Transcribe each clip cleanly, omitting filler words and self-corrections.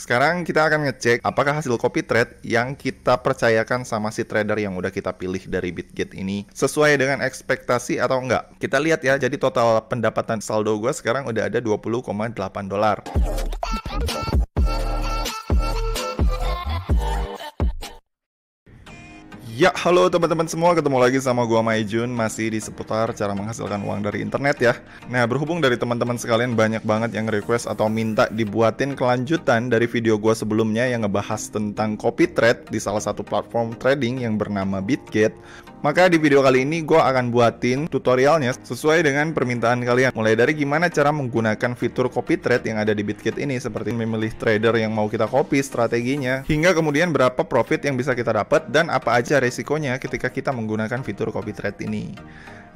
Sekarang kita akan ngecek apakah hasil copy trade yang kita percayakan sama si trader yang udah kita pilih dari Bitget ini sesuai dengan ekspektasi atau enggak. Kita lihat ya, jadi total pendapatan saldo gue sekarang udah ada 20,8 dolar. Ya, halo teman-teman semua, ketemu lagi sama gua Maijun, masih di seputar cara menghasilkan uang dari internet ya. Nah, berhubung dari teman-teman sekalian banyak banget yang request atau minta dibuatin kelanjutan dari video gua sebelumnya yang ngebahas tentang copy trade di salah satu platform trading yang bernama Bitget, maka di video kali ini gua akan buatin tutorialnya sesuai dengan permintaan kalian. Mulai dari gimana cara menggunakan fitur copy trade yang ada di Bitget ini, seperti memilih trader yang mau kita copy, strateginya, hingga kemudian berapa profit yang bisa kita dapat dan apa aja resikonya ketika kita menggunakan fitur copy trade ini.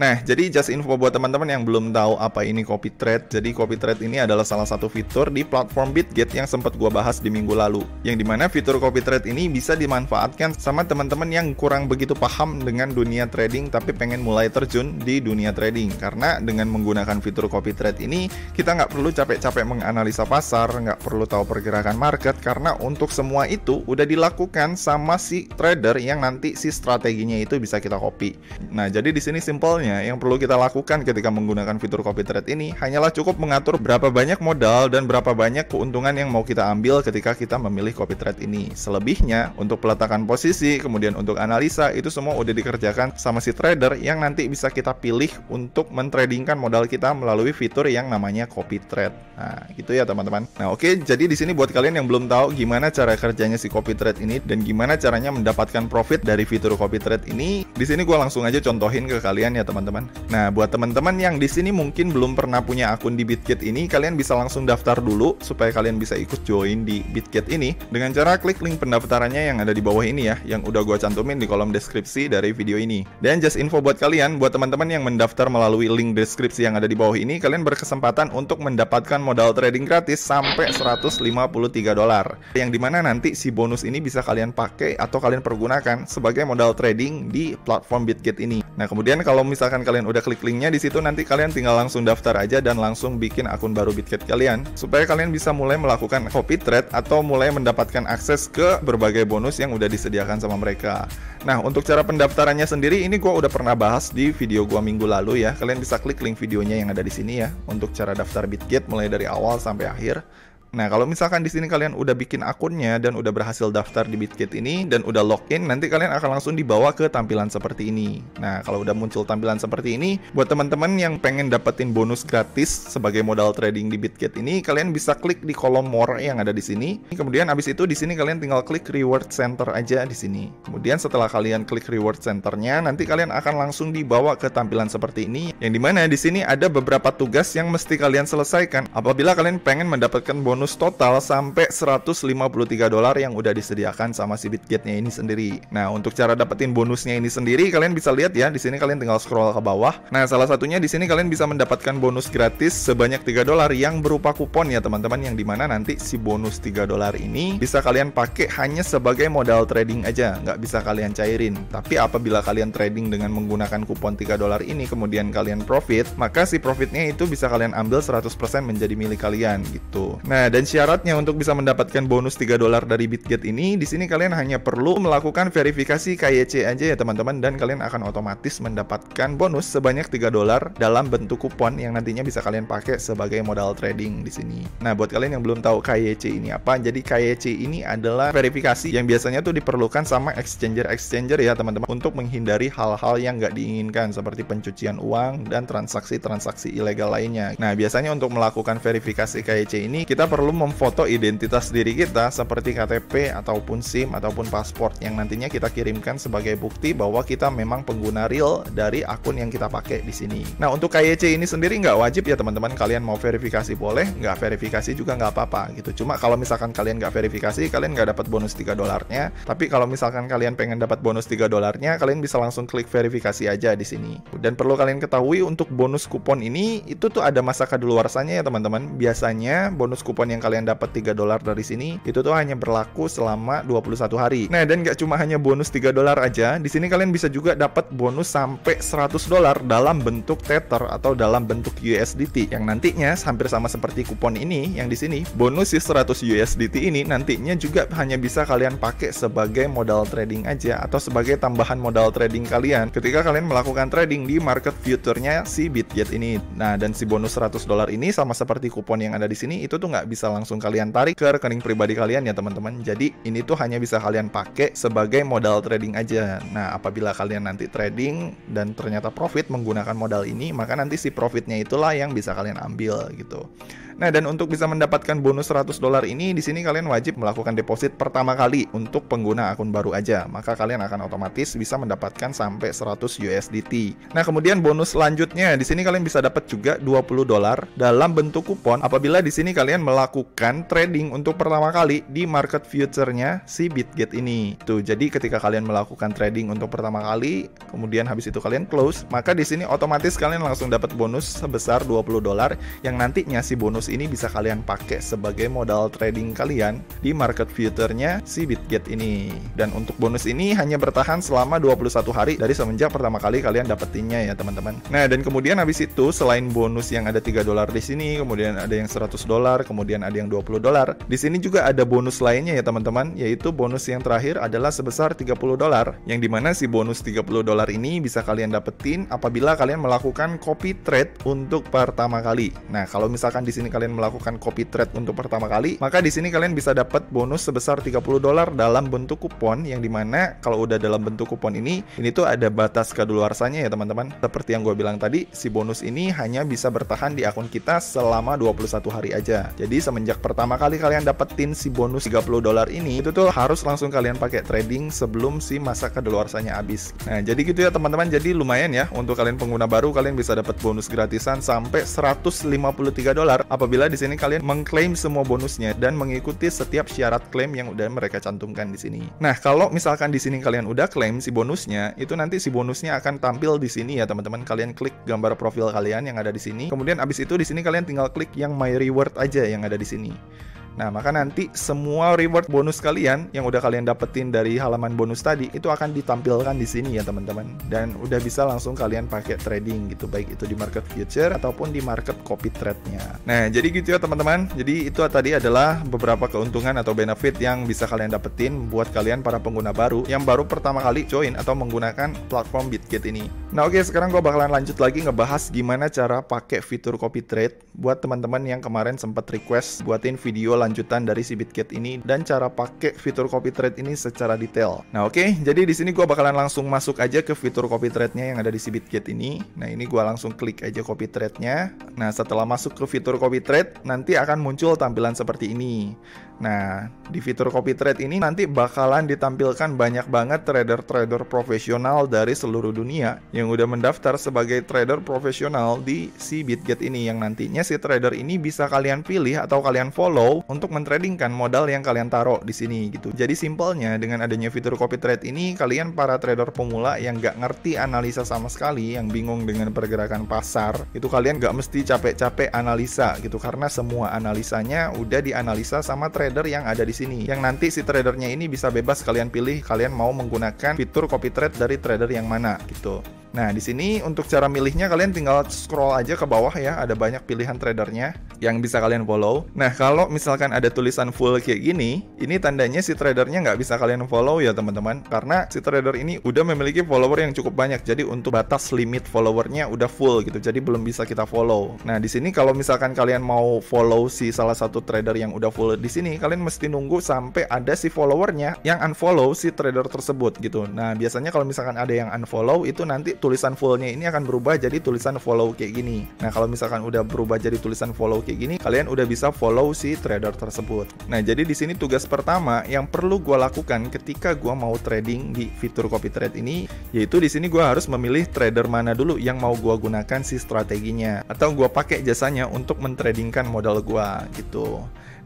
Nah, jadi just info buat teman-teman yang belum tahu apa ini copy trade. Jadi copy trade ini adalah salah satu fitur di platform Bitget yang sempat gua bahas di minggu lalu. Yang dimana fitur copy trade ini bisa dimanfaatkan sama teman-teman yang kurang begitu paham dengan dunia trading tapi pengen mulai terjun di dunia trading. Karena dengan menggunakan fitur copy trade ini, kita nggak perlu capek-capek menganalisa pasar, nggak perlu tahu pergerakan market, karena untuk semua itu udah dilakukan sama si trader yang nanti si strateginya itu bisa kita copy. Nah, jadi di sini simpelnya yang perlu kita lakukan ketika menggunakan fitur copy trade ini hanyalah cukup mengatur berapa banyak modal dan berapa banyak keuntungan yang mau kita ambil ketika kita memilih copy trade ini. Selebihnya untuk peletakan posisi, kemudian untuk analisa, itu semua udah dikerjakan sama si trader yang nanti bisa kita pilih untuk mentradingkan modal kita melalui fitur yang namanya copy trade. Nah, gitu ya teman-teman. Nah, oke, jadi di sini buat kalian yang belum tahu gimana cara kerjanya si copy trade ini dan gimana caranya mendapatkan profit dari fitur copy trade ini, di sini gua langsung aja contohin ke kalian ya teman-teman. Nah, buat teman-teman yang di sini mungkin belum pernah punya akun di Bitget ini, kalian bisa langsung daftar dulu supaya kalian bisa ikut join di Bitget ini dengan cara klik link pendaftarannya yang ada di bawah ini ya, yang udah gua cantumin di kolom deskripsi dari video ini. Dan just info buat kalian, buat teman-teman yang mendaftar melalui link deskripsi yang ada di bawah ini, kalian berkesempatan untuk mendapatkan modal trading gratis sampai 153 dolar. Yang dimana nanti si bonus ini bisa kalian pakai atau kalian pergunakan sebagai modal trading di platform Bitget ini. Nah, kemudian kalau misalkan kalian udah klik linknya di situ, nanti kalian tinggal langsung daftar aja dan langsung bikin akun baru Bitget kalian supaya kalian bisa mulai melakukan copy trade atau mulai mendapatkan akses ke berbagai bonus yang udah disediakan sama mereka. Nah, untuk cara pendaftarannya sendiri ini gua udah pernah bahas di video gua minggu lalu ya. Kalian bisa klik link videonya yang ada di sini ya untuk cara daftar Bitget mulai dari awal sampai akhir. Nah, kalau misalkan di sini kalian udah bikin akunnya dan udah berhasil daftar di Bitget ini dan udah login, nanti kalian akan langsung dibawa ke tampilan seperti ini. Nah, kalau udah muncul tampilan seperti ini, buat teman-teman yang pengen dapetin bonus gratis sebagai modal trading di Bitget ini, kalian bisa klik di kolom more yang ada di sini. Kemudian abis itu di sini kalian tinggal klik reward center aja di sini. Kemudian setelah kalian klik reward centernya, nanti kalian akan langsung dibawa ke tampilan seperti ini. Yang dimana di sini ada beberapa tugas yang mesti kalian selesaikan apabila kalian pengen mendapatkan bonus total sampai 153 dolar yang udah disediakan sama si Bitgetnya ini sendiri. Nah, untuk cara dapetin bonusnya ini sendiri, kalian bisa lihat ya, di sini kalian tinggal scroll ke bawah. Nah, salah satunya di sini kalian bisa mendapatkan bonus gratis sebanyak 3 dolar yang berupa kupon ya teman-teman, yang dimana nanti si bonus 3 dolar ini bisa kalian pakai hanya sebagai modal trading aja, nggak bisa kalian cairin. Tapi apabila kalian trading dengan menggunakan kupon 3 dolar ini, kemudian kalian profit, maka si profitnya itu bisa kalian ambil 100% menjadi milik kalian gitu. Nah, dan syaratnya untuk bisa mendapatkan bonus 3 dolar dari Bitget ini, di sini kalian hanya perlu melakukan verifikasi KYC aja ya teman-teman, dan kalian akan otomatis mendapatkan bonus sebanyak 3 dolar dalam bentuk kupon yang nantinya bisa kalian pakai sebagai modal trading di sini. Nah, buat kalian yang belum tahu KYC ini apa, jadi KYC ini adalah verifikasi yang biasanya tuh diperlukan sama exchanger ya teman-teman, untuk menghindari hal-hal yang nggak diinginkan seperti pencucian uang dan transaksi-transaksi ilegal lainnya. Nah, biasanya untuk melakukan verifikasi KYC ini kita perlu memfoto identitas diri kita seperti KTP ataupun SIM ataupun paspor yang nantinya kita kirimkan sebagai bukti bahwa kita memang pengguna real dari akun yang kita pakai di sini. Nah, untuk KYC ini sendiri nggak wajib ya teman-teman, kalian mau verifikasi boleh, nggak verifikasi juga nggak apa-apa gitu. Cuma kalau misalkan kalian nggak verifikasi, kalian nggak dapat bonus 3 dolarnya. Tapi kalau misalkan kalian pengen dapat bonus 3 dolarnya, kalian bisa langsung klik verifikasi aja di sini. Dan perlu kalian ketahui untuk bonus kupon ini itu tuh ada masa kadaluarsanya ya teman-teman. Biasanya bonus kupon kupon yang kalian dapat $3 dari sini itu tuh hanya berlaku selama 21 hari. Nah, dan nggak cuma hanya bonus $3 aja, di sini kalian bisa juga dapat bonus sampai $100 dalam bentuk Tether atau dalam bentuk USDT yang nantinya hampir sama seperti kupon ini yang di sini. Bonus si 100 USDT ini nantinya juga hanya bisa kalian pakai sebagai modal trading aja atau sebagai tambahan modal trading kalian ketika kalian melakukan trading di market future-nya si Bitget ini. Nah, dan si bonus $100 ini sama seperti kupon yang ada di sini itu tuh nggak bisa langsung kalian tarik ke rekening pribadi kalian ya teman-teman. Jadi ini tuh hanya bisa kalian pakai sebagai modal trading aja. Nah, apabila kalian nanti trading dan ternyata profit menggunakan modal ini, maka nanti si profitnya itulah yang bisa kalian ambil gitu. Nah, dan untuk bisa mendapatkan bonus $100 ini, di sini kalian wajib melakukan deposit pertama kali untuk pengguna akun baru aja. Maka kalian akan otomatis bisa mendapatkan sampai 100 USDT. Nah, kemudian bonus selanjutnya, di sini kalian bisa dapat juga $20 dalam bentuk kupon apabila di sini kalian melakukan trading untuk pertama kali di market future-nya si Bitget ini. Tuh, jadi ketika kalian melakukan trading untuk pertama kali, kemudian habis itu kalian close, maka di sini otomatis kalian langsung dapat bonus sebesar $20 yang nantinya si bonus ini bisa kalian pakai sebagai modal trading kalian di market future-nya si Bitget ini. Dan untuk bonus ini hanya bertahan selama 21 hari dari semenjak pertama kali kalian dapetinnya ya teman-teman. Nah, dan kemudian habis itu selain bonus yang ada $3 di sini, kemudian ada yang $100, kemudian ada yang $20. Di sini juga ada bonus lainnya ya teman-teman, yaitu bonus yang terakhir adalah sebesar $30, yang dimana si bonus $30 ini bisa kalian dapetin apabila kalian melakukan copy trade untuk pertama kali. Nah, kalau misalkan di sini kalian melakukan copy trade untuk pertama kali, maka di sini kalian bisa dapat bonus sebesar $30 dalam bentuk kupon, yang dimana kalau udah dalam bentuk kupon ini tuh ada batas kadaluarsanya ya teman-teman. Seperti yang gue bilang tadi, si bonus ini hanya bisa bertahan di akun kita selama 21 hari aja. Jadi semenjak pertama kali kalian dapetin si bonus $30 ini, itu tuh harus langsung kalian pakai trading sebelum si masa kadaluarsanya habis. Nah, jadi gitu ya teman-teman. Jadi lumayan ya untuk kalian pengguna baru, kalian bisa dapat bonus gratisan sampai $153 apabila di sini kalian mengklaim semua bonusnya dan mengikuti setiap syarat klaim yang udah mereka cantumkan di sini. Nah, kalau misalkan di sini kalian udah klaim si bonusnya, itu nanti si bonusnya akan tampil di sini ya teman-teman. Kalian klik gambar profil kalian yang ada di sini. Kemudian abis itu di sini kalian tinggal klik yang My Reward aja yang ada di sini. Nah, maka nanti semua reward bonus kalian yang udah kalian dapetin dari halaman bonus tadi itu akan ditampilkan di sini ya teman-teman. Dan udah bisa langsung kalian pakai trading gitu, baik itu di market future ataupun di market copy trade-nya. Nah, jadi gitu ya teman-teman. Jadi itu tadi adalah beberapa keuntungan atau benefit yang bisa kalian dapetin buat kalian para pengguna baru yang baru pertama kali join atau menggunakan platform Bitget ini. Nah, oke, sekarang gue bakalan lanjut lagi ngebahas gimana cara pakai fitur copy trade buat teman-teman yang kemarin sempat request buatin video lanjutan dari si Bitget ini dan cara pakai fitur copy trade ini secara detail. Nah, oke, jadi di sini gue bakalan langsung masuk aja ke fitur copy trade-nya yang ada di si Bitget ini. Nah, ini gue langsung klik aja copy trade-nya. Nah, setelah masuk ke fitur copy trade, nanti akan muncul tampilan seperti ini. Nah, di fitur copy trade ini nanti bakalan ditampilkan banyak banget trader-trader profesional dari seluruh dunia yang udah mendaftar sebagai trader profesional di si Bitget ini, yang nantinya si trader ini bisa kalian pilih atau kalian follow untuk mentradingkan modal yang kalian taruh di sini gitu. Jadi simpelnya dengan adanya fitur copy trade ini, kalian para trader pemula yang nggak ngerti analisa sama sekali, yang bingung dengan pergerakan pasar, itu kalian nggak mesti capek-capek analisa gitu, karena semua analisanya udah dianalisa sama trader yang ada di sini. Yang nanti si tradernya ini bisa bebas kalian pilih kalian mau menggunakan fitur copy trade dari trader yang mana gitu. Nah, di sini untuk cara milihnya kalian tinggal scroll aja ke bawah ya, ada banyak pilihan tradernya yang bisa kalian follow. Nah, kalau misalkan ada tulisan full kayak gini, ini tandanya si tradernya nggak bisa kalian follow ya teman-teman, karena si trader ini udah memiliki follower yang cukup banyak. Jadi untuk batas limit followernya udah full gitu, jadi belum bisa kita follow. Nah, di sini kalau misalkan kalian mau follow si salah satu trader yang udah full di sini, kalian mesti nunggu sampai ada si followernya yang unfollow si trader tersebut gitu. Nah, biasanya kalau misalkan ada yang unfollow, itu nanti tulisan fullnya ini akan berubah jadi tulisan follow kayak gini. Nah, kalau misalkan udah berubah jadi tulisan follow kayak gini, kalian udah bisa follow si trader tersebut. Nah, jadi di sini tugas pertama yang perlu gue lakukan ketika gue mau trading di fitur copy trade ini, yaitu di sini gue harus memilih trader mana dulu yang mau gue gunakan si strateginya atau gue pakai jasanya untuk mentradingkan modal gue gitu.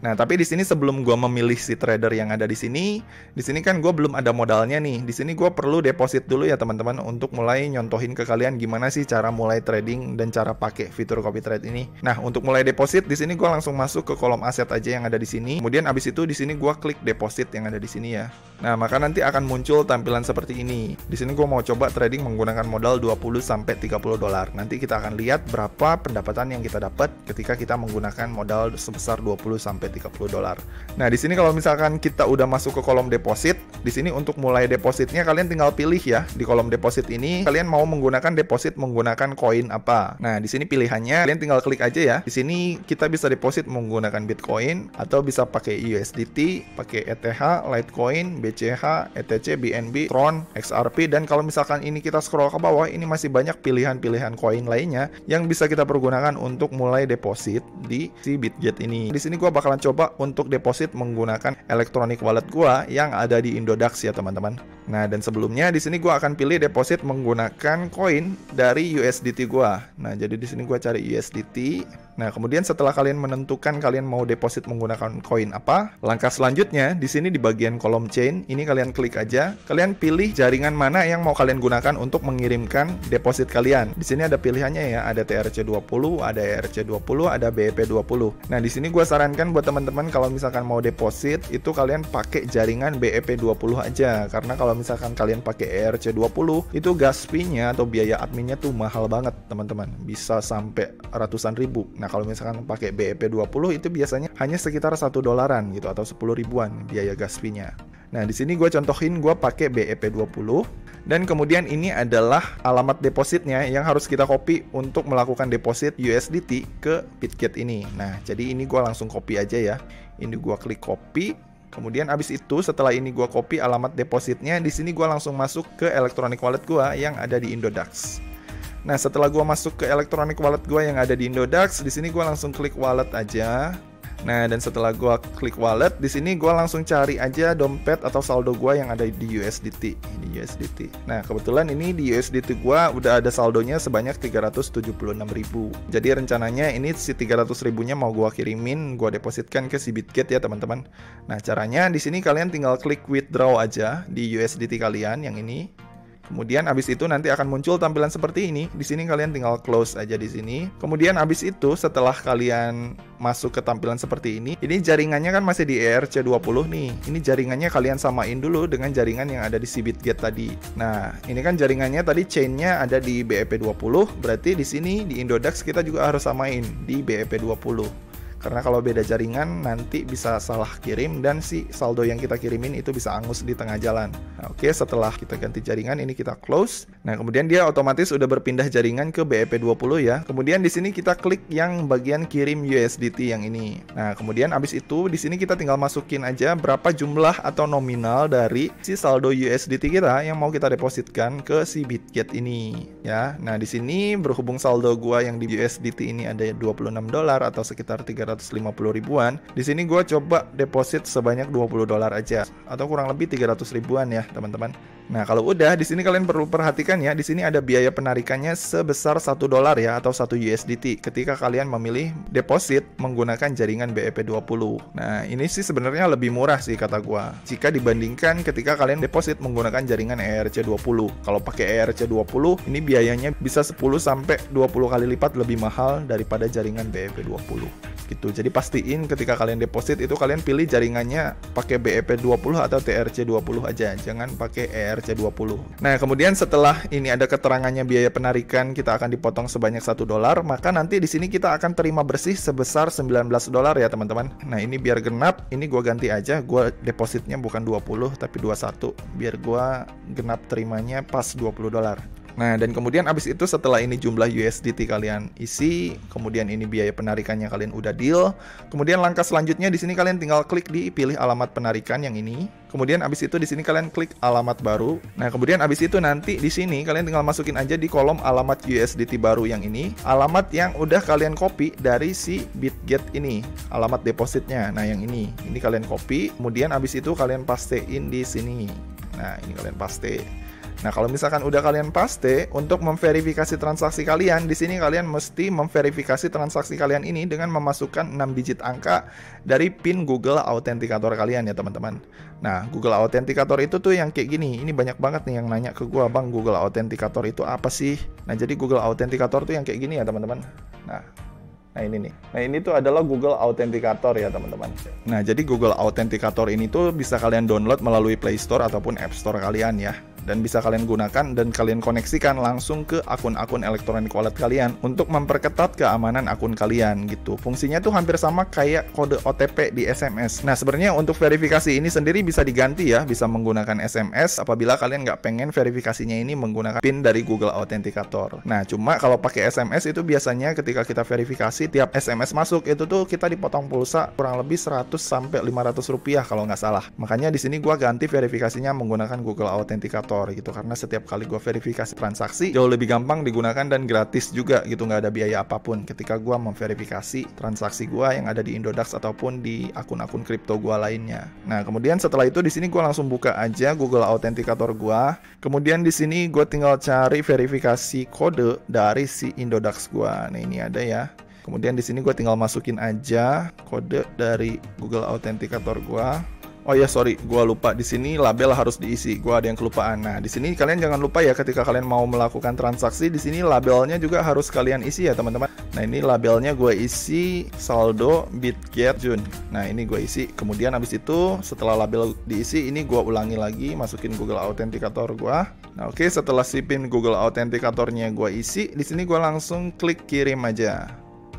Nah, tapi di sini sebelum gue memilih si trader yang ada di sini kan gue belum ada modalnya nih. Di sini gue perlu deposit dulu ya teman-teman untuk mulai nyontohin ke kalian gimana sih cara mulai trading dan cara pakai fitur copy trade ini. Nah, untuk mulai deposit di sini gue langsung masuk ke kolom aset aja yang ada di sini. Kemudian abis itu di sini gue klik deposit yang ada di sini ya. Nah, maka nanti akan muncul tampilan seperti ini. Di sini gue mau coba trading menggunakan modal 20 sampai 30 dolar. Nanti kita akan lihat berapa pendapatan yang kita dapat ketika kita menggunakan modal sebesar 20 sampai 30 dolar. Nah, di sini kalau misalkan kita udah masuk ke kolom deposit, di sini untuk mulai depositnya kalian tinggal pilih ya. Di kolom deposit ini kalian mau menggunakan deposit menggunakan koin apa. Nah, di sini pilihannya kalian tinggal klik aja ya. Di sini kita bisa deposit menggunakan Bitcoin atau bisa pakai USDT, pakai ETH, Litecoin, BCH, ETC, BNB, Tron, XRP, dan kalau misalkan ini kita scroll ke bawah, ini masih banyak pilihan-pilihan koin lainnya yang bisa kita pergunakan untuk mulai deposit di si Bitget ini. Di sini gua bakalan coba untuk deposit menggunakan electronic wallet gua yang ada di Indodax ya teman-teman. Nah, dan sebelumnya di sini gua akan pilih deposit menggunakan koin dari USDT gua. Nah, jadi di sini gua cari USDT. Nah, kemudian setelah kalian menentukan kalian mau deposit menggunakan koin apa, langkah selanjutnya di sini di bagian kolom chain ini kalian klik aja. Kalian pilih jaringan mana yang mau kalian gunakan untuk mengirimkan deposit kalian. Di sini ada pilihannya ya, ada TRC20, ada ERC20, ada BEP20. Nah, di sini gua sarankan buat teman-teman kalau misalkan mau deposit itu kalian pakai jaringan BEP20 aja, karena kalau misalkan kalian pakai ERC20 itu gas fee-nya atau biaya adminnya tuh mahal banget teman-teman, bisa sampai ratusan ribu. Nah, kalau misalkan pakai BEP20 itu biasanya hanya sekitar $1 gitu atau 10 ribuan biaya gas fee-nya. Nah, di sini gue contohin gue pakai BEP20 dan kemudian ini adalah alamat depositnya yang harus kita copy untuk melakukan deposit USDT ke Bitget ini. Nah, jadi ini gue langsung copy aja ya. Ini gue klik copy. Kemudian abis itu setelah ini gue copy alamat depositnya, di sini gue langsung masuk ke electronic wallet gue yang ada di Indodax. Nah, setelah gue masuk ke electronic wallet gue yang ada di Indodax, di sini gue langsung klik wallet aja. Nah, dan setelah gue klik wallet, di sini gue langsung cari aja dompet atau saldo gue yang ada di USDT. Di USDT. Nah, kebetulan ini di USDT gue udah ada saldonya sebanyak 376.000. Jadi rencananya ini si 300.000-nya mau gue kirimin, gue depositkan ke si Bitget ya teman-teman. Nah, caranya di sini kalian tinggal klik withdraw aja di USDT kalian yang ini. Kemudian abis itu nanti akan muncul tampilan seperti ini. Di sini kalian tinggal close aja di sini. Kemudian abis itu setelah kalian masuk ke tampilan seperti ini jaringannya kan masih di ERC20 nih. Ini jaringannya kalian samain dulu dengan jaringan yang ada di si Bitget tadi. Nah, ini kan jaringannya tadi chainnya ada di BEP20. Berarti di sini di Indodax kita juga harus samain di BEP20. Karena kalau beda jaringan nanti bisa salah kirim dan si saldo yang kita kirimin itu bisa angus di tengah jalan. Nah, oke, setelah kita ganti jaringan ini kita close. Nah, kemudian dia otomatis udah berpindah jaringan ke BEP20 ya. Kemudian di sini kita klik yang bagian kirim USDT yang ini. Nah, kemudian abis itu di sini kita tinggal masukin aja berapa jumlah atau nominal dari si saldo USDT kita yang mau kita depositkan ke si Bitget ini ya. Nah, di sini berhubung saldo gua yang di USDT ini ada $26 atau sekitar 350 ribuan. Di sini gue coba deposit sebanyak $20 aja atau kurang lebih 300 ribuan ya teman-teman. Nah, kalau udah di sini kalian perlu perhatikan ya, di sini ada biaya penarikannya sebesar $1 ya atau 1 USDT ketika kalian memilih deposit menggunakan jaringan BEP20. Nah, ini sih sebenarnya lebih murah sih kata gue jika dibandingkan ketika kalian deposit menggunakan jaringan ERC20. Kalau pakai ERC20 ini biayanya bisa 10 sampai 20 kali lipat lebih mahal daripada jaringan BEP20. Gitu. Jadi pastiin ketika kalian deposit itu kalian pilih jaringannya pakai BEP20 atau TRC20 aja, jangan pakai ERC20. Nah, kemudian setelah ini ada keterangannya biaya penarikan kita akan dipotong sebanyak $1, maka nanti di sini kita akan terima bersih sebesar $19 ya teman-teman. Nah, ini biar genap, ini gua ganti aja, gua depositnya bukan 20 tapi 21 biar gua genap terimanya pas $20. Nah, dan kemudian abis itu setelah ini jumlah USDT kalian isi, kemudian ini biaya penarikannya kalian udah deal. Kemudian langkah selanjutnya di sini kalian tinggal klik di pilih alamat penarikan yang ini. Kemudian abis itu di sini kalian klik alamat baru. Nah, kemudian abis itu nanti di sini kalian tinggal masukin aja di kolom alamat USDT baru yang ini, alamat yang udah kalian copy dari si Bitget ini, alamat depositnya. Nah, yang ini kalian copy. Kemudian abis itu kalian pastein di sini. Nah, ini kalian paste. Nah, kalau misalkan udah kalian paste, untuk memverifikasi transaksi kalian, di sini kalian mesti memverifikasi transaksi kalian ini dengan memasukkan 6 digit angka dari PIN Google Authenticator kalian ya teman-teman. Nah, Google Authenticator itu tuh yang kayak gini. Ini banyak banget nih yang nanya ke gua, "Bang, Google Authenticator itu apa sih?" Nah, jadi Google Authenticator tuh yang kayak gini ya teman-teman. Nah ini nih. Nah ini tuh adalah Google Authenticator ya teman-teman. Nah jadi Google Authenticator ini tuh bisa kalian download melalui Play Store ataupun App Store kalian ya. Dan bisa kalian gunakan dan kalian koneksikan langsung ke akun-akun electronic wallet kalian untuk memperketat keamanan akun kalian gitu. Fungsinya tuh hampir sama kayak kode OTP di SMS. Nah sebenarnya untuk verifikasi ini sendiri bisa diganti ya, bisa menggunakan SMS apabila kalian nggak pengen verifikasinya ini menggunakan PIN dari Google Authenticator. Nah cuma kalau pakai SMS itu biasanya ketika kita verifikasi tiap SMS masuk itu tuh kita dipotong pulsa kurang lebih 100 sampai 500 rupiah kalau nggak salah. Makanya di sini gua ganti verifikasinya menggunakan Google Authenticator gitu, karena setiap kali gue verifikasi transaksi jauh lebih gampang digunakan dan gratis juga gitu, nggak ada biaya apapun ketika gue memverifikasi transaksi gue yang ada di Indodax ataupun di akun-akun kripto gue lainnya. Nah kemudian setelah itu di sini gue langsung buka aja Google Authenticator gue. Kemudian di sini gue tinggal cari verifikasi kode dari si Indodax gue. Nah ini ada ya. Kemudian di sini gue tinggal masukin aja kode dari Google Authenticator gue. Oh ya sorry, gua lupa di sini label harus diisi. Gua ada yang kelupaan. Nah di sini kalian jangan lupa ya ketika kalian mau melakukan transaksi di sini labelnya juga harus kalian isi ya teman-teman. Nah ini labelnya gue isi saldo Bitget June. Nah ini gue isi. Kemudian habis itu setelah label diisi ini gue ulangi lagi, masukin Google Authenticator gua. Nah oke, setelah si PIN Google Authenticatornya gue isi, di sini gue langsung klik kirim aja.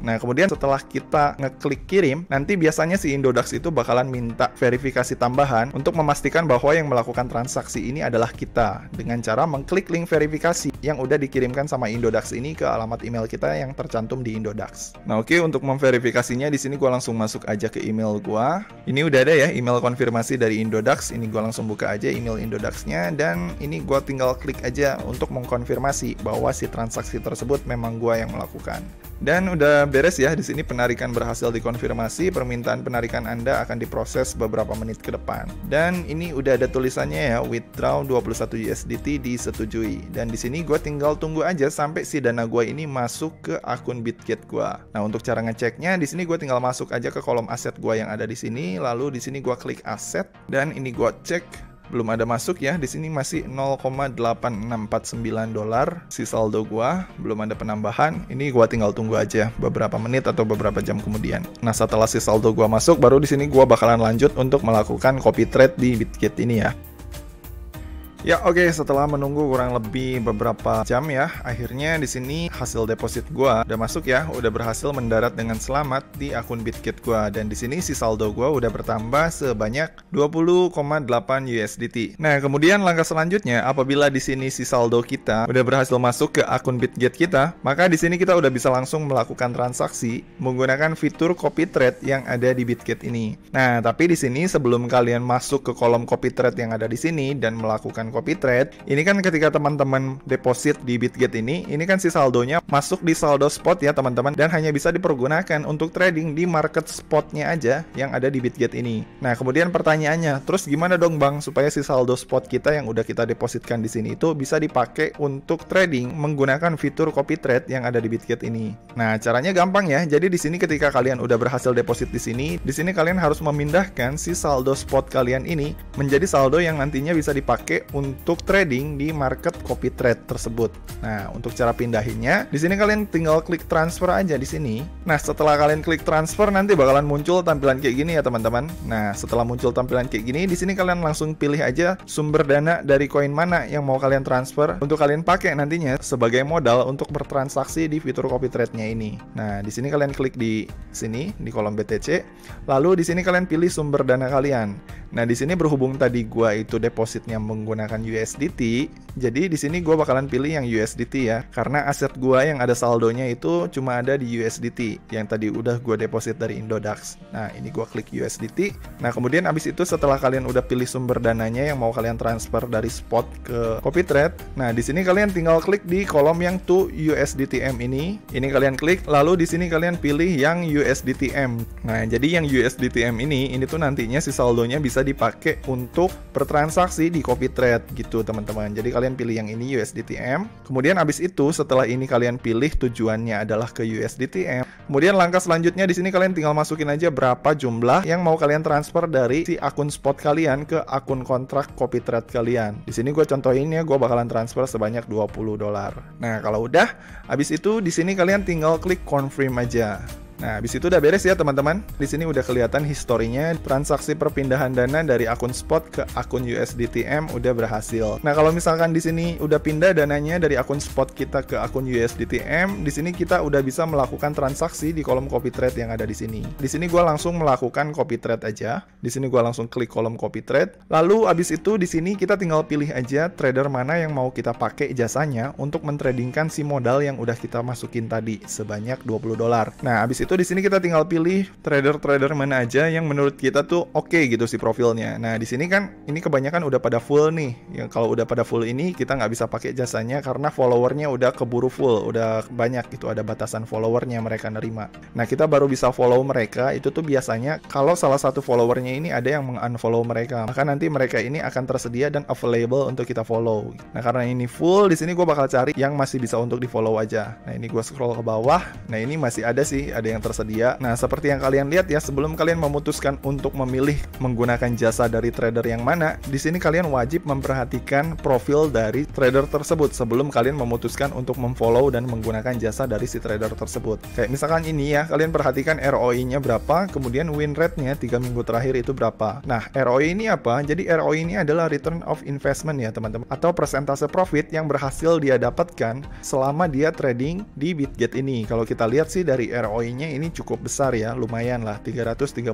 Nah kemudian setelah kita ngeklik kirim, nanti biasanya si Indodax itu bakalan minta verifikasi tambahan untuk memastikan bahwa yang melakukan transaksi ini adalah kita, dengan cara mengklik link verifikasi yang udah dikirimkan sama Indodax ini ke alamat email kita yang tercantum di Indodax. Nah oke, untuk memverifikasinya di sini gua langsung masuk aja ke email gua. Ini udah ada ya email konfirmasi dari Indodax. Ini gua langsung buka aja email Indodaxnya dan ini gua tinggal klik aja untuk mengkonfirmasi bahwa si transaksi tersebut memang gua yang melakukan. Dan udah beres ya, di sini penarikan berhasil dikonfirmasi, permintaan penarikan Anda akan diproses beberapa menit ke depan. Dan ini udah ada tulisannya ya, withdraw 21 USDT disetujui. Dan di sini gue tinggal tunggu aja sampai si dana gue ini masuk ke akun Bitget gue. Nah untuk cara ngeceknya, di sini gue tinggal masuk aja ke kolom aset gue yang ada di sini, lalu di sini gue klik aset dan ini gue cek. Belum ada masuk ya, di sini masih 0,8649 dolar si saldo gua, belum ada penambahan. Ini gua tinggal tunggu aja beberapa menit atau beberapa jam kemudian. Nah, setelah si saldo gua masuk, baru di sini gua bakalan lanjut untuk melakukan copy trade di Bitget ini ya. Ya oke, setelah menunggu kurang lebih beberapa jam ya, akhirnya di sini hasil deposit gua udah masuk ya, udah berhasil mendarat dengan selamat di akun Bitget gua, dan di sini si saldo gua udah bertambah sebanyak 20,8 USDT. Nah, kemudian langkah selanjutnya apabila di sini si saldo kita udah berhasil masuk ke akun Bitget kita, maka di sini kita udah bisa langsung melakukan transaksi menggunakan fitur copy trade yang ada di Bitget ini. Nah, tapi di sini sebelum kalian masuk ke kolom copy trade yang ada di sini dan melakukan copy trade, ini kan ketika teman-teman deposit di Bitget ini kan si saldonya masuk di saldo spot ya teman-teman, dan hanya bisa dipergunakan untuk trading di market spotnya aja yang ada di Bitget ini. Nah kemudian pertanyaannya, terus gimana dong bang supaya si saldo spot kita yang udah kita depositkan di sini itu bisa dipakai untuk trading menggunakan fitur copy trade yang ada di Bitget ini? Nah caranya gampang ya. Jadi di sini ketika kalian udah berhasil deposit di sini kalian harus memindahkan si saldo spot kalian ini menjadi saldo yang nantinya bisa dipakai untuk trading di market copy trade tersebut. Nah, untuk cara pindahinnya, di sini kalian tinggal klik transfer aja di sini. Nah, setelah kalian klik transfer nanti bakalan muncul tampilan kayak gini ya, teman-teman. Nah, setelah muncul tampilan kayak gini, di sini kalian langsung pilih aja sumber dana dari koin mana yang mau kalian transfer untuk kalian pakai nantinya sebagai modal untuk bertransaksi di fitur copy trade-nya ini. Nah, di sini kalian klik di sini di kolom BTC. Lalu di sini kalian pilih sumber dana kalian. Nah, di sini berhubung tadi gua itu depositnya menggunakan USDT, jadi di sini gua bakalan pilih yang USDT ya, karena aset gua yang ada saldonya itu cuma ada di USDT yang tadi udah gua deposit dari Indodax. Nah, ini gua klik USDT. Nah, kemudian abis itu setelah kalian udah pilih sumber dananya yang mau kalian transfer dari spot ke copy trade, nah di sini kalian tinggal klik di kolom yang to USDTM ini. Ini kalian klik, lalu di sini kalian pilih yang USDTM. Nah, jadi yang USDTM ini tuh nantinya si saldonya bisa dipakai untuk bertransaksi di copy trade. gitu teman-teman. Jadi kalian pilih yang ini USDTM. Kemudian abis itu setelah ini kalian pilih tujuannya adalah ke USDTM. Kemudian langkah selanjutnya di sini kalian tinggal masukin aja berapa jumlah yang mau kalian transfer dari si akun spot kalian ke akun kontrak copy trade kalian. Di sini gue contohin ya, gue bakalan transfer sebanyak $20. Nah, kalau udah, habis itu di sini kalian tinggal klik confirm aja. Nah, habis itu udah beres ya teman-teman. Di sini udah kelihatan historinya, transaksi perpindahan dana dari akun spot ke akun USDTM udah berhasil. Nah, kalau misalkan di sini udah pindah dananya dari akun spot kita ke akun USDTM, di sini kita udah bisa melakukan transaksi di kolom copy trade yang ada di sini. Di sini gua langsung melakukan copy trade aja. Di sini gua langsung klik kolom copy trade. Lalu habis itu di sini kita tinggal pilih aja trader mana yang mau kita pakai jasanya untuk mentradingkan si modal yang udah kita masukin tadi sebanyak $20. Nah, habis itu di sini kita tinggal pilih trader-trader mana aja yang menurut kita tuh oke gitu si profilnya. Nah, di sini kan ini kebanyakan udah pada full nih. Yang kalau udah pada full ini kita nggak bisa pakai jasanya karena followernya udah keburu full, udah banyak gitu, ada batasan followernya mereka nerima. Nah, kita baru bisa follow mereka itu tuh biasanya kalau salah satu followernya ini ada yang meng-unfollow mereka. Maka nanti mereka ini akan tersedia dan available untuk kita follow. Nah, karena ini full, di sini gue bakal cari yang masih bisa untuk di follow aja. Nah, ini gue scroll ke bawah. Nah, ini masih ada sih, ada yang tersedia. Nah, seperti yang kalian lihat ya, sebelum kalian memutuskan untuk memilih menggunakan jasa dari trader yang mana, di sini kalian wajib memperhatikan profil dari trader tersebut sebelum kalian memutuskan untuk memfollow dan menggunakan jasa dari si trader tersebut. Kayak misalkan ini ya, kalian perhatikan ROI-nya berapa, kemudian win rate-nya 3 minggu terakhir itu berapa. Nah, ROI ini apa? Jadi ROI ini adalah return of investment ya teman-teman, atau persentase profit yang berhasil dia dapatkan selama dia trading di Bitget ini. Kalau kita lihat sih dari ROI-nya ini cukup besar ya, lumayan lah 335%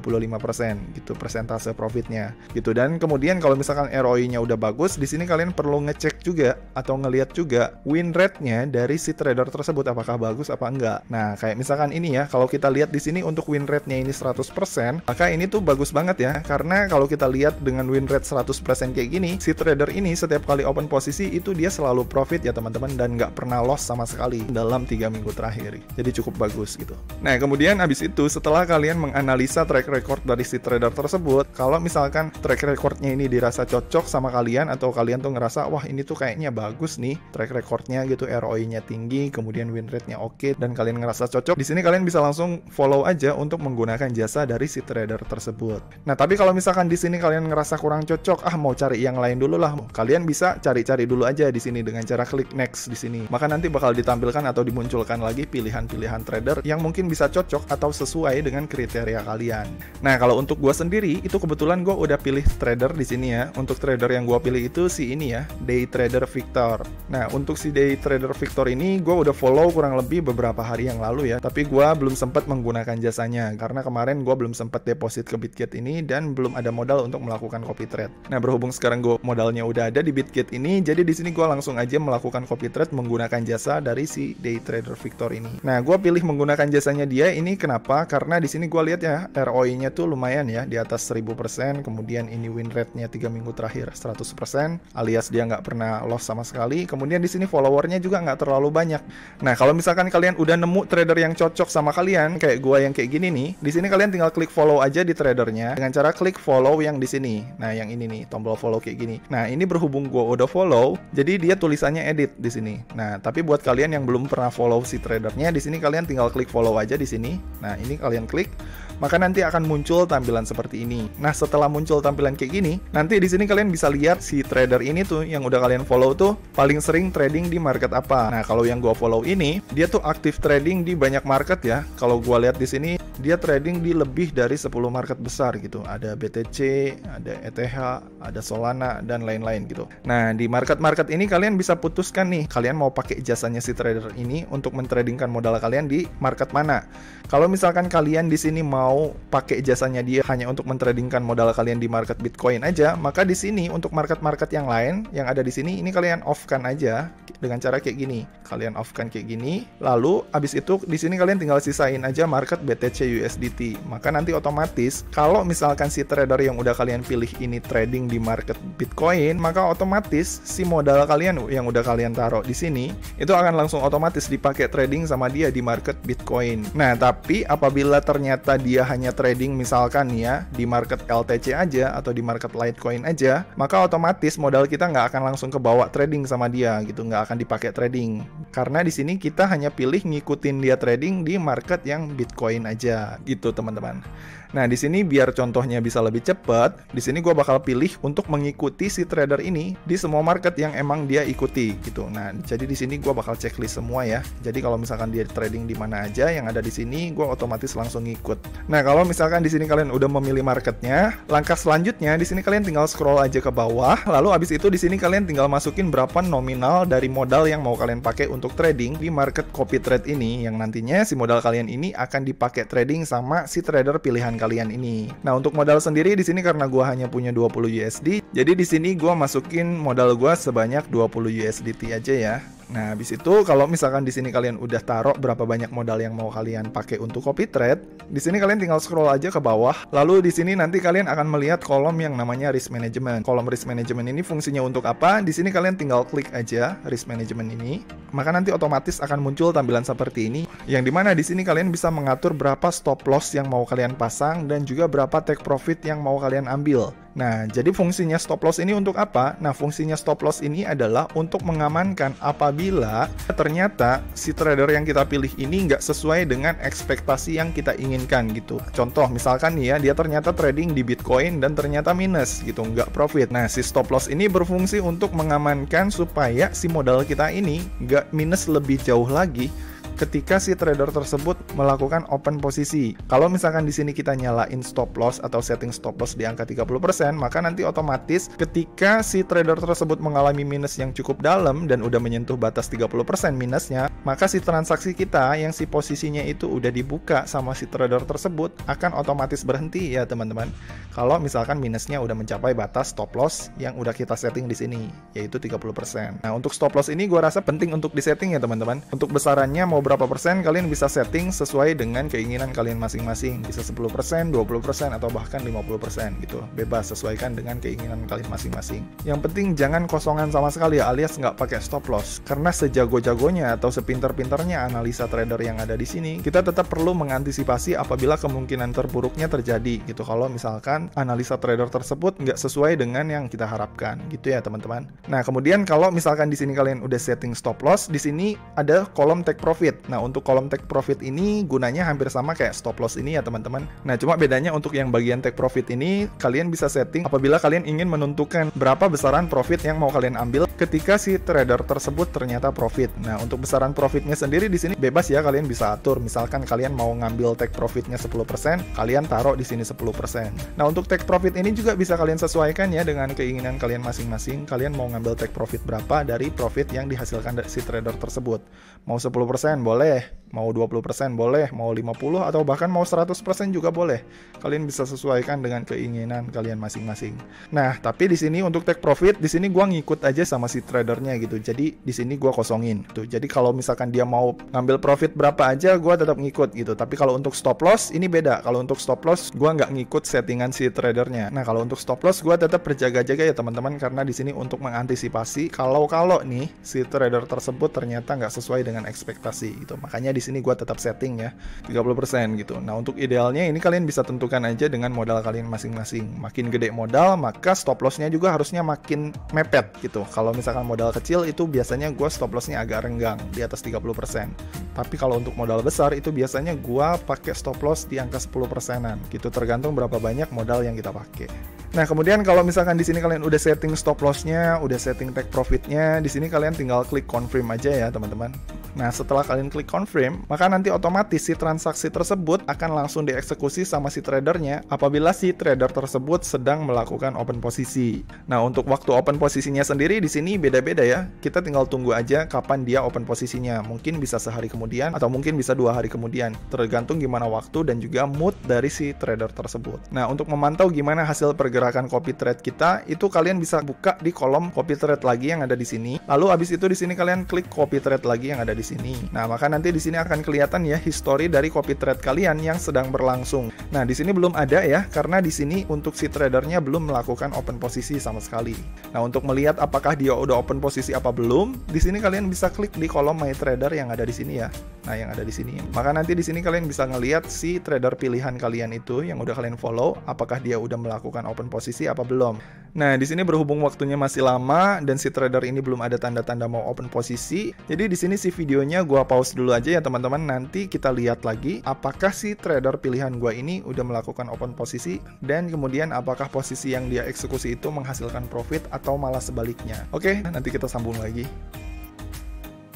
gitu persentase profitnya gitu. Dan kemudian kalau misalkan ROI-nya udah bagus, di sini kalian perlu ngecek juga atau ngelihat juga win rate-nya dari si trader tersebut apakah bagus apa enggak. Nah, kayak misalkan ini ya, kalau kita lihat di sini untuk win rate-nya ini 100%, maka ini tuh bagus banget ya, karena kalau kita lihat dengan win rate 100% kayak gini, si trader ini setiap kali open posisi itu dia selalu profit ya teman-teman, dan nggak pernah loss sama sekali dalam 3 minggu terakhir. Jadi cukup bagus gitu. Nah, kemudian habis itu setelah kalian menganalisa track record dari si trader tersebut, kalau misalkan track recordnya ini dirasa cocok sama kalian, atau kalian tuh ngerasa wah ini tuh kayaknya bagus nih track recordnya gitu, ROI-nya tinggi, kemudian win rate-nya oke, dan kalian ngerasa cocok, di sini kalian bisa langsung follow aja untuk menggunakan jasa dari si trader tersebut. Nah, tapi kalau misalkan di sini kalian ngerasa kurang cocok, mau cari yang lain dulu lah, kalian bisa cari-cari dulu aja di sini dengan cara klik next di sini. Maka nanti bakal ditampilkan atau dimunculkan lagi pilihan-pilihan trader yang mungkin bisa cocok atau sesuai dengan kriteria kalian. Nah, kalau untuk gue sendiri itu kebetulan gue udah pilih trader di sini ya. Untuk trader yang gue pilih itu si ini ya, Day Trader Victor. Nah, untuk si Day Trader Victor ini gue udah follow kurang lebih beberapa hari yang lalu ya, tapi gue belum sempat menggunakan jasanya karena kemarin gue belum sempat deposit ke Bitget ini dan belum ada modal untuk melakukan copy trade. Nah, berhubung sekarang gue modalnya udah ada di Bitget ini, jadi di sini gue langsung aja melakukan copy trade menggunakan jasa dari si Day Trader Victor ini. Nah, gue pilih menggunakan jasanya dia ini kenapa? Karena di sini gue lihat ya ROI-nya tuh lumayan ya, di atas 1000%, kemudian ini win rate-nya 3 minggu terakhir 100%, alias dia nggak pernah loss sama sekali. Kemudian di sini followernya juga nggak terlalu banyak. Nah, kalau misalkan kalian udah nemu trader yang cocok sama kalian, kayak gue yang kayak gini nih, di sini kalian tinggal klik follow aja di tradernya dengan cara klik follow yang di sini. Nah, yang ini nih, tombol follow kayak gini. Nah, ini berhubung gue udah follow, jadi dia tulisannya edit di sini. Nah, tapi buat kalian yang belum pernah follow si tradernya, di sini kalian tinggal klik follow aja di sini. Nah, ini kalian klik, maka nanti akan muncul tampilan seperti ini. Nah, setelah muncul tampilan kayak gini, nanti di sini kalian bisa lihat si trader ini tuh yang udah kalian follow tuh paling sering trading di market apa. Nah, kalau yang gua follow ini, dia tuh aktif trading di banyak market ya. Kalau gua lihat di sini, dia trading di lebih dari 10 market besar gitu. Ada BTC, ada ETH, ada Solana, dan lain-lain gitu. Nah, di market-market ini kalian bisa putuskan nih, kalian mau pakai jasanya si trader ini untuk mentradingkan modal kalian di market mana. Kalau misalkan kalian di sini mau pakai jasanya dia hanya untuk mentradingkan modal kalian di market Bitcoin aja, maka di sini untuk market-market yang lain yang ada di sini ini kalian off-kan aja. dengan cara kayak gini. Kalian off-kan kayak gini. Lalu abis itu di sini kalian tinggal sisain aja market BTC USDT. Maka nanti otomatis kalau misalkan si trader yang udah kalian pilih ini trading di market Bitcoin, maka otomatis si modal kalian yang udah kalian taruh di sini itu akan langsung otomatis dipakai trading sama dia di market Bitcoin. Nah, tapi apabila ternyata dia hanya trading misalkan ya di market LTC aja atau di market Litecoin aja, maka otomatis modal kita nggak akan langsung kebawa trading sama dia gitu, nggak akan dipakai trading. Karena di sini kita hanya pilih ngikutin dia trading di market yang Bitcoin aja gitu teman-teman. Nah, di sini biar contohnya bisa lebih cepat, di sini gue bakal pilih untuk mengikuti si trader ini di semua market yang emang dia ikuti gitu. Nah, jadi di sini gue bakal checklist semua ya. Jadi kalau misalkan dia trading di mana aja yang ada di sini, gue otomatis langsung ngikut. Nah, kalau misalkan di sini kalian udah memilih marketnya, langkah selanjutnya di sini kalian tinggal scroll aja ke bawah. Lalu abis itu di sini kalian tinggal masukin berapa nominal dari modal yang mau kalian pakai untuk trading di market copy trade ini, yang nantinya si modal kalian ini akan dipakai trading sama si trader pilihan kalian ini. Nah, untuk modal sendiri di sini karena gua hanya punya 20 USD, jadi di sini gua masukin modal gua sebanyak 20 USDT aja ya. Nah, habis itu kalau misalkan di sini kalian udah taruh berapa banyak modal yang mau kalian pakai untuk copy trade, di sini kalian tinggal scroll aja ke bawah. Lalu di sini nanti kalian akan melihat kolom yang namanya risk management. Kolom risk management ini fungsinya untuk apa? Di sini kalian tinggal klik aja risk management ini. Maka nanti otomatis akan muncul tampilan seperti ini, yang dimana di sini kalian bisa mengatur berapa stop loss yang mau kalian pasang dan juga berapa take profit yang mau kalian ambil. Nah, jadi fungsinya stop loss ini untuk apa? Nah, fungsinya stop loss ini adalah untuk mengamankan apabila ternyata si trader yang kita pilih ini nggak sesuai dengan ekspektasi yang kita inginkan gitu. Contoh, misalkan nih ya, dia ternyata trading di Bitcoin dan ternyata minus gitu, nggak profit. Nah, si stop loss ini berfungsi untuk mengamankan supaya si modal kita ini nggak minus lebih jauh lagi ketika si trader tersebut melakukan open posisi. Kalau misalkan di sini kita nyalain stop loss atau setting stop loss di angka 30%, maka nanti otomatis ketika si trader tersebut mengalami minus yang cukup dalam dan udah menyentuh batas 30% minusnya, maka si transaksi kita yang si posisinya itu udah dibuka sama si trader tersebut akan otomatis berhenti ya teman-teman. Kalau misalkan minusnya udah mencapai batas stop loss yang udah kita setting di sini, yaitu 30%. Nah, untuk stop loss ini gue rasa penting untuk disetting ya teman-teman. Untuk besarannya mau berapa persen kalian bisa setting sesuai dengan keinginan kalian masing-masing. Bisa 10%, 20%, atau bahkan 50% gitu. Bebas, sesuaikan dengan keinginan kalian masing-masing. Yang penting jangan kosongan sama sekali ya, alias nggak pakai stop loss. Karena sejago-jagonya atau sepinter-pinternya analisa trader yang ada di sini, kita tetap perlu mengantisipasi apabila kemungkinan terburuknya terjadi gitu. Kalau misalkan analisa trader tersebut nggak sesuai dengan yang kita harapkan gitu ya teman-teman. Nah, kemudian kalau misalkan di sini kalian udah setting stop loss, di sini ada kolom take profit. Nah, untuk kolom take profit ini gunanya hampir sama kayak stop loss ini ya teman-teman. Nah, cuma bedanya untuk yang bagian take profit ini kalian bisa setting apabila kalian ingin menentukan berapa besaran profit yang mau kalian ambil ketika si trader tersebut ternyata profit. Nah, untuk besaran profitnya sendiri di sini bebas ya, kalian bisa atur. Misalkan kalian mau ngambil take profitnya 10%, kalian taruh di sini 10%. Nah, untuk take profit ini juga bisa kalian sesuaikan ya dengan keinginan kalian masing-masing. Kalian mau ngambil take profit berapa dari profit yang dihasilkan dari si trader tersebut. Mau 10% boleh, mau 20% boleh, mau 50 atau bahkan mau 100% juga boleh. Kalian bisa sesuaikan dengan keinginan kalian masing-masing. Nah, tapi di sini untuk take profit, di sini gua ngikut aja sama si tradernya gitu. Jadi di sini gua kosongin tuh. Jadi kalau misalkan dia mau ngambil profit berapa aja, gua tetap ngikut gitu. Tapi kalau untuk stop loss ini beda. Kalau untuk stop loss gua nggak ngikut settingan si tradernya. Nah, kalau untuk stop loss gua tetap berjaga-jaga ya teman-teman, karena di sini untuk mengantisipasi kalau nih si trader tersebut ternyata nggak sesuai dengan ekspektasi gitu. Makanya di sini gua tetap setting ya 30% gitu. Nah, untuk idealnya ini kalian bisa tentukan aja dengan modal kalian masing-masing. Makin gede modal, maka stop lossnya juga harusnya makin mepet gitu. Kalau misalkan modal kecil itu biasanya gua stop lossnya agak renggang di atas 30%. Tapi kalau untuk modal besar itu biasanya gua pakai stop loss di angka 10%-an gitu, tergantung berapa banyak modal yang kita pakai. Nah, kemudian kalau misalkan di sini kalian udah setting stop lossnya, udah setting take profitnya, di sini kalian tinggal klik confirm aja ya teman-teman. Nah, setelah kalian klik confirm, maka nanti otomatis si transaksi tersebut akan langsung dieksekusi sama si tradernya apabila si trader tersebut sedang melakukan open posisi. Nah, untuk waktu open posisinya sendiri di sini beda-beda ya. Kita tinggal tunggu aja kapan dia open posisinya. Mungkin bisa sehari kemudian atau mungkin bisa 2 hari kemudian, tergantung gimana waktu dan juga mood dari si trader tersebut. Nah, untuk memantau gimana hasil pergerakan copy trade kita, itu kalian bisa buka di kolom copy trade lagi yang ada di sini. Lalu habis itu di sini kalian klik copy trade lagi yang ada di sini. Nah, maka nanti di sini akan kelihatan ya history dari copy trade kalian yang sedang berlangsung. Nah, di sini belum ada ya, karena di sini untuk si tradernya belum melakukan open posisi sama sekali. Nah, untuk melihat apakah dia udah open posisi apa belum, di sini kalian bisa klik di kolom my trader yang ada di sini ya. Nah, yang ada di sini. Maka nanti di sini kalian bisa ngelihat si trader pilihan kalian itu yang udah kalian follow, apakah dia udah melakukan open posisi apa belum. Nah, di sini berhubung waktunya masih lama dan si trader ini belum ada tanda-tanda mau open posisi, jadi di sini si videonya gua pause dulu aja ya teman-teman. Nanti kita lihat lagi apakah si trader pilihan gua ini udah melakukan open posisi dan kemudian apakah posisi yang dia eksekusi itu menghasilkan profit atau malah sebaliknya. Oke, nanti kita sambung lagi.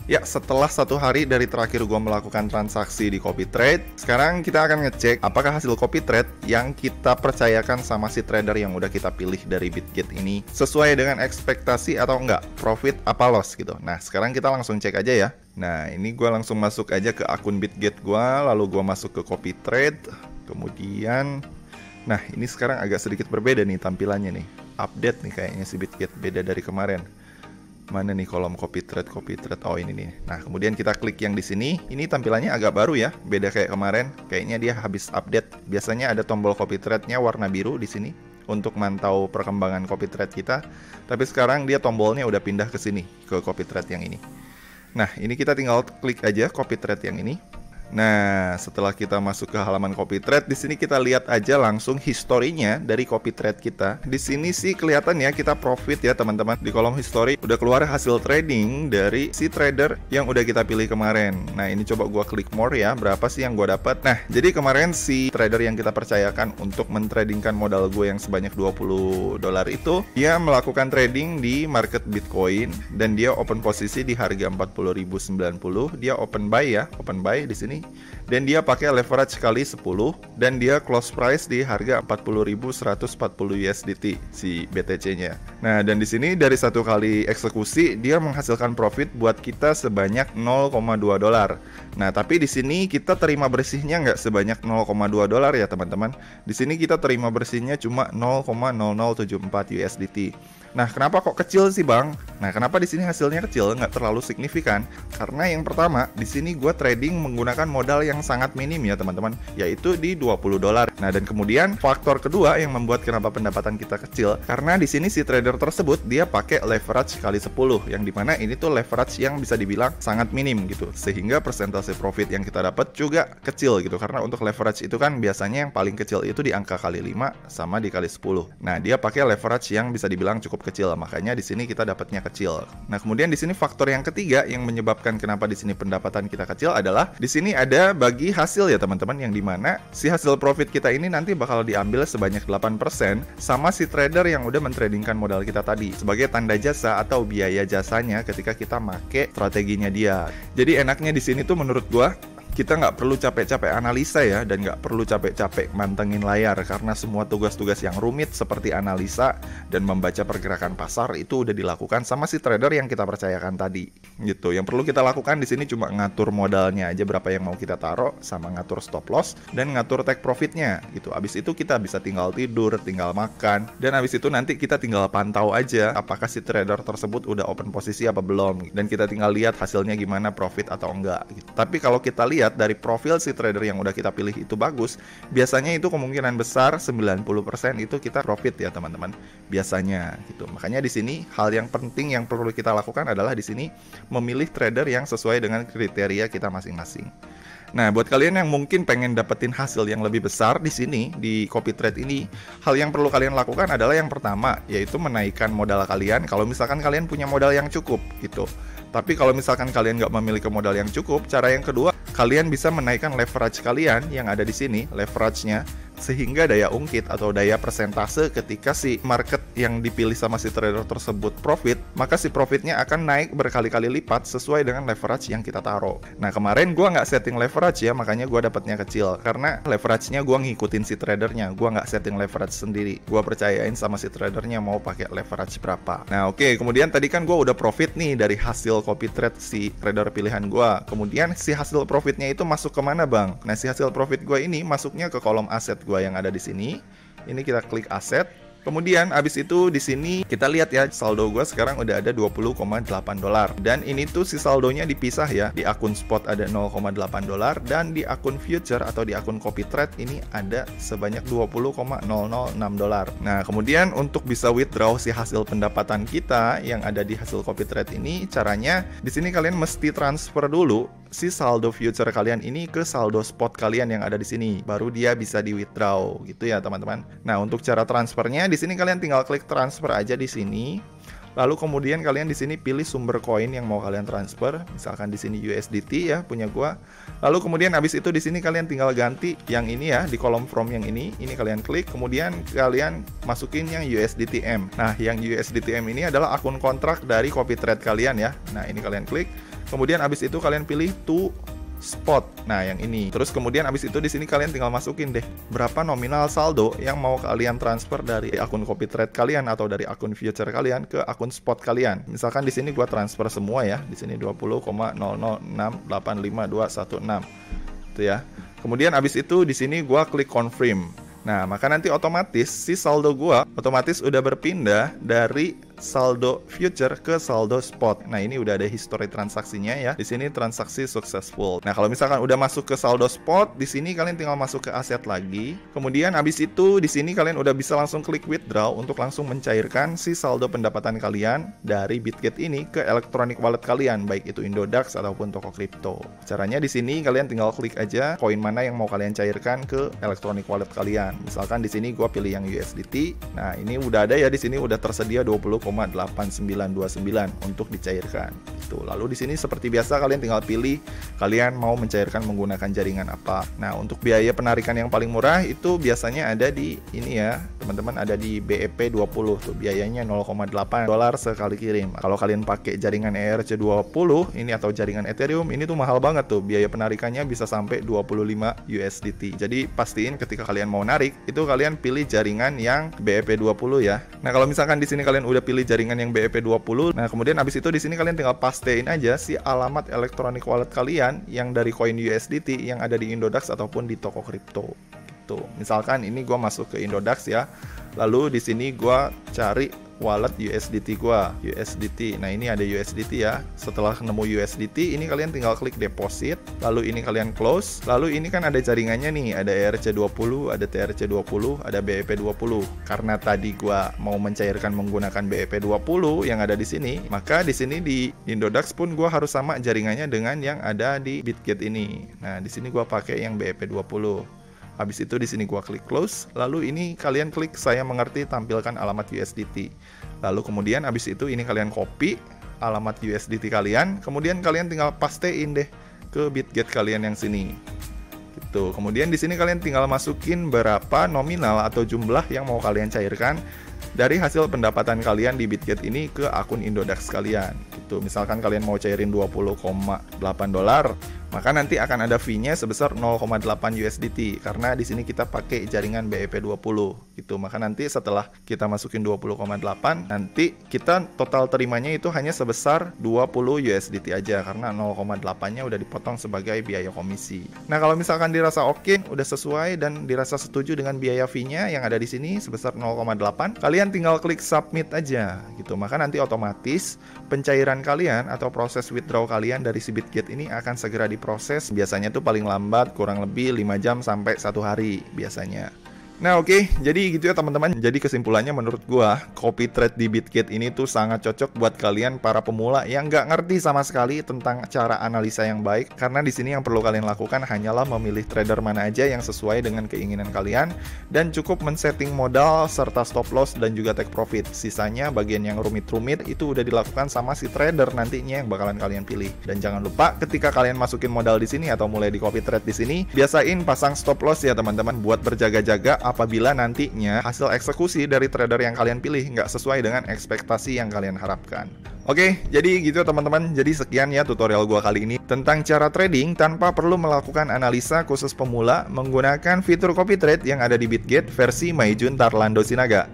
Ya, setelah 1 hari dari terakhir gue melakukan transaksi di copy trade, sekarang kita akan ngecek apakah hasil copy trade yang kita percayakan sama si trader yang udah kita pilih dari Bitget ini sesuai dengan ekspektasi atau enggak, profit apa loss gitu. Nah, sekarang kita langsung cek aja ya. Nah, ini gue langsung masuk aja ke akun Bitget gue, lalu gue masuk ke copy trade, kemudian, nah ini sekarang agak sedikit berbeda nih tampilannya nih, update nih kayaknya si Bitget, beda dari kemarin. Mana nih kolom copy trade, oh ini nih. Nah, kemudian kita klik yang di sini. Ini tampilannya agak baru ya, beda kayak kemarin. Kayaknya dia habis update. Biasanya ada tombol copy trade-nya warna biru di sini untuk mantau perkembangan copy trade kita. Tapi sekarang dia tombolnya udah pindah ke sini, ke copy trade yang ini. Nah, ini kita tinggal klik aja copy trade yang ini. Nah, setelah kita masuk ke halaman copy trade, di sini kita lihat aja langsung historinya dari copy trade kita. Di sini sih kelihatan ya kita profit ya teman-teman. Di kolom history udah keluar hasil trading dari si trader yang udah kita pilih kemarin. Nah, ini coba gua klik more ya, berapa sih yang gua dapat. Nah, jadi kemarin si trader yang kita percayakan untuk mentradingkan modal gue yang sebanyak $20 itu, dia melakukan trading di market Bitcoin dan dia open posisi di harga 40.090. Dia open buy ya, open buy di sini. Dan dia pakai leverage kali 10 dan dia close price di harga 40.140 USDT si BTC-nya. Nah, dan di sini dari 1 kali eksekusi dia menghasilkan profit buat kita sebanyak $0,2. Nah, tapi di sini kita terima bersihnya nggak sebanyak $0,2 ya teman-teman. Di sini kita terima bersihnya cuma 0,0074 USDT. Nah, kenapa kok kecil sih bang? Nah, kenapa di sini hasilnya kecil, nggak terlalu signifikan? Karena yang pertama, di sini gue trading menggunakan modal yang sangat minim ya teman-teman, yaitu di $20. Nah, dan kemudian faktor kedua yang membuat kenapa pendapatan kita kecil, karena di sini si trader tersebut dia pakai leverage kali 10, yang dimana ini tuh leverage yang bisa dibilang sangat minim gitu, sehingga persentase profit yang kita dapat juga kecil gitu. Karena untuk leverage itu kan biasanya yang paling kecil itu di angka kali 5 sama dikali 10. Nah, dia pakai leverage yang bisa dibilang cukup kecil, makanya di sini kita dapatnya kecil. Nah, kemudian di sini faktor yang ketiga yang menyebabkan kenapa di sini pendapatan kita kecil adalah di sini ada bagi hasil ya teman-teman, yang dimana si hasil profit kita ini nanti bakal diambil sebanyak 8% sama si trader yang udah mentradingkan modal kita tadi sebagai tanda jasa atau biaya jasanya ketika kita make strateginya dia. Jadi enaknya di sini tuh menurut gua kita nggak perlu capek-capek analisa ya, dan nggak perlu capek-capek mantengin layar, karena semua tugas-tugas yang rumit seperti analisa dan membaca pergerakan pasar itu udah dilakukan sama si trader yang kita percayakan tadi gitu. Yang perlu kita lakukan di sini cuma ngatur modalnya aja berapa yang mau kita taruh, sama ngatur stop loss dan ngatur take profitnya gitu. Abis itu kita bisa tinggal tidur, tinggal makan, dan abis itu nanti kita tinggal pantau aja apakah si trader tersebut udah open posisi apa belum, dan kita tinggal lihat hasilnya gimana, profit atau enggak gitu. Tapi kalau kita lihat dari profil si trader yang udah kita pilih itu bagus, biasanya itu kemungkinan besar 90% itu kita profit ya teman-teman, biasanya gitu. Makanya di sini hal yang penting yang perlu kita lakukan adalah di sini memilih trader yang sesuai dengan kriteria kita masing-masing. Nah, buat kalian yang mungkin pengen dapetin hasil yang lebih besar di sini, di copy trade ini, hal yang perlu kalian lakukan adalah yang pertama, yaitu menaikkan modal kalian kalau misalkan kalian punya modal yang cukup gitu. Tapi kalau misalkan kalian nggak memiliki modal yang cukup, cara yang kedua, kalian bisa menaikkan leverage kalian yang ada di sini, leverage-nya, sehingga daya ungkit atau daya persentase ketika si market yang dipilih sama si trader tersebut profit, maka si profitnya akan naik berkali-kali lipat sesuai dengan leverage yang kita taruh. Nah kemarin gue nggak setting leverage ya, makanya gue dapatnya kecil karena leverage-nya gue ngikutin si tradernya, gue nggak setting leverage sendiri, gue percayain sama si tradernya mau pakai leverage berapa. Nah oke, kemudian tadi kan gue udah profit nih dari hasil copy trade si trader pilihan gue. Kemudian si hasil profitnya itu masuk ke mana bang? Nah si hasil profit gue ini masuknya ke kolom aset gue yang ada di sini. Ini kita klik aset. Kemudian abis itu di sini kita lihat ya, saldo gue sekarang udah ada 20,8 dolar. Dan ini tuh si saldonya dipisah ya. Di akun spot ada 0,8 dolar dan di akun future atau di akun copy trade ini ada sebanyak 20,006 dolar. Nah, kemudian untuk bisa withdraw si hasil pendapatan kita yang ada di hasil copy trade ini, caranya di sini kalian mesti transfer dulu si saldo future kalian ini ke saldo spot kalian yang ada di sini, baru dia bisa di withdraw gitu ya teman-teman. Nah, untuk cara transfernya di sini kalian tinggal klik transfer aja di sini. Lalu kemudian kalian di sini pilih sumber koin yang mau kalian transfer. Misalkan di sini USDT ya punya gua. Lalu kemudian habis itu di sini kalian tinggal ganti yang ini ya di kolom from yang ini kalian klik, kemudian kalian masukin yang USDTM. Nah, yang USDTM ini adalah akun kontrak dari copy trade kalian ya. Nah, ini kalian klik. Kemudian habis itu kalian pilih to spot. Nah, yang ini. Terus kemudian habis itu di sini kalian tinggal masukin deh berapa nominal saldo yang mau kalian transfer dari akun copy trade kalian atau dari akun future kalian ke akun spot kalian. Misalkan di sini gua transfer semua ya. Di sini 20,00685.216. Itu ya. Kemudian habis itu di sini gua klik confirm. Nah, maka nanti otomatis si saldo gua otomatis udah berpindah dari saldo future ke saldo spot. Nah, ini udah ada history transaksinya ya. Di sini transaksi successful. Nah, kalau misalkan udah masuk ke saldo spot, di sini kalian tinggal masuk ke aset lagi. Kemudian habis itu di sini kalian udah bisa langsung klik withdraw untuk langsung mencairkan si saldo pendapatan kalian dari Bitget ini ke electronic wallet kalian, baik itu Indodax ataupun toko kripto. Caranya di sini kalian tinggal klik aja koin mana yang mau kalian cairkan ke electronic wallet kalian. Misalkan di sini gua pilih yang USDT. Nah, ini udah ada ya, di sini udah tersedia 20,8929 untuk dicairkan. Itu. Lalu di sini seperti biasa kalian tinggal pilih kalian mau mencairkan menggunakan jaringan apa. Nah, untuk biaya penarikan yang paling murah itu biasanya ada di ini ya, teman-teman, ada di BEP20 tuh, biayanya 0,8 dolar sekali kirim. Kalau kalian pakai jaringan ERC20 ini atau jaringan Ethereum ini tuh mahal banget tuh, biaya penarikannya bisa sampai 25 USDT. Jadi pastiin ketika kalian mau narik itu kalian pilih jaringan yang BEP20 ya. Nah, kalau misalkan di sini kalian udah pilih jaringan yang BEP20, nah kemudian habis itu di sini kalian tinggal pastein aja si alamat electronic wallet kalian yang dari koin USDT yang ada di Indodax ataupun di toko kripto. Gitu. Misalkan ini gua masuk ke Indodax ya. Lalu di sini gua cari wallet USDT gua, USDT. Nah, ini ada USDT ya. Setelah nemu USDT, ini kalian tinggal klik deposit, lalu ini kalian close. Lalu ini kan ada jaringannya nih, ada ERC20, ada TRC20, ada BEP20. Karena tadi gua mau mencairkan menggunakan BEP20 yang ada di sini, maka di sini di Indodax pun gua harus sama jaringannya dengan yang ada di Bitget ini. Nah, di sini gua pakai yang BEP20. Habis itu di sini gua klik close, lalu ini kalian klik saya mengerti, tampilkan alamat USDT. Lalu kemudian habis itu ini kalian copy alamat USDT kalian, kemudian kalian tinggal pastein deh ke Bitget kalian yang sini. Gitu. Kemudian di sini kalian tinggal masukin berapa nominal atau jumlah yang mau kalian cairkan dari hasil pendapatan kalian di Bitget ini ke akun Indodax kalian. Gitu. Misalkan kalian mau cairin 20,8 dolar, maka nanti akan ada fee-nya sebesar 0,8 USDT karena di sini kita pakai jaringan BEP20 gitu. Maka nanti setelah kita masukin 20,8, nanti kita total terimanya itu hanya sebesar 20 USDT aja karena 0,8-nya udah dipotong sebagai biaya komisi. Nah, kalau misalkan dirasa oke, udah sesuai dan dirasa setuju dengan biaya fee-nya yang ada di sini sebesar 0,8, kalian tinggal klik submit aja gitu. Maka nanti otomatis pencairan kalian atau proses withdraw kalian dari si Bitget ini akan segera diproses. Biasanya tuh paling lambat kurang lebih 5 jam sampai 1 hari biasanya. Nah oke, jadi gitu ya teman-teman. Jadi kesimpulannya menurut gua, copy trade di Bitget ini tuh sangat cocok buat kalian para pemula yang nggak ngerti sama sekali tentang cara analisa yang baik. Karena di sini yang perlu kalian lakukan hanyalah memilih trader mana aja yang sesuai dengan keinginan kalian dan cukup men-setting modal serta stop loss dan juga take profit. Sisanya bagian yang rumit-rumit itu udah dilakukan sama si trader nantinya yang bakalan kalian pilih. Dan jangan lupa ketika kalian masukin modal di sini atau mulai di copy trade di sini, biasain pasang stop loss ya teman-teman buat berjaga-jaga apabila nantinya hasil eksekusi dari trader yang kalian pilih nggak sesuai dengan ekspektasi yang kalian harapkan. Oke, jadi gitu teman-teman. Jadi sekian ya tutorial gua kali ini tentang cara trading tanpa perlu melakukan analisa khusus pemula menggunakan fitur copy trade yang ada di Bitget versi Maijun Tarlando Sinaga.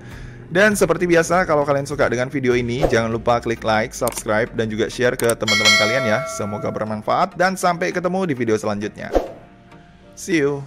Dan seperti biasa, kalau kalian suka dengan video ini, jangan lupa klik like, subscribe, dan juga share ke teman-teman kalian ya. Semoga bermanfaat dan sampai ketemu di video selanjutnya. See you!